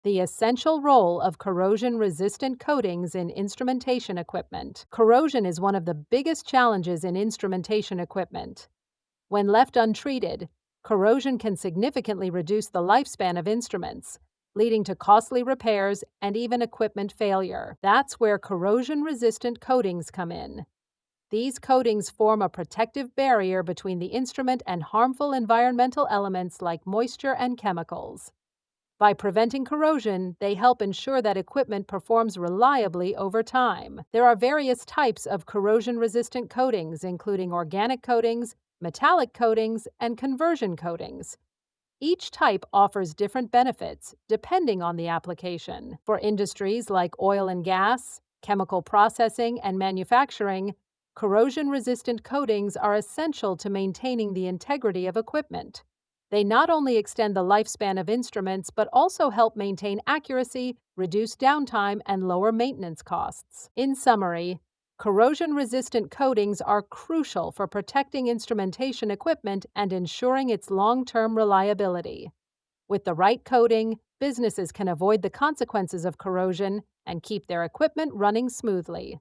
The essential role of corrosion-resistant coatings in instrumentation equipment. Corrosion is one of the biggest challenges in instrumentation equipment. When left untreated, corrosion can significantly reduce the lifespan of instruments, leading to costly repairs and even equipment failure. That's where corrosion-resistant coatings come in. These coatings form a protective barrier between the instrument and harmful environmental elements like moisture and chemicals. By preventing corrosion, they help ensure that equipment performs reliably over time. There are various types of corrosion-resistant coatings, including organic coatings, metallic coatings, and conversion coatings. Each type offers different benefits depending on the application. For industries like oil and gas, chemical processing, and manufacturing, corrosion-resistant coatings are essential to maintaining the integrity of equipment. They not only extend the lifespan of instruments, but also help maintain accuracy, reduce downtime, and lower maintenance costs. In summary, corrosion-resistant coatings are crucial for protecting instrumentation equipment and ensuring its long-term reliability. With the right coating, businesses can avoid the consequences of corrosion and keep their equipment running smoothly.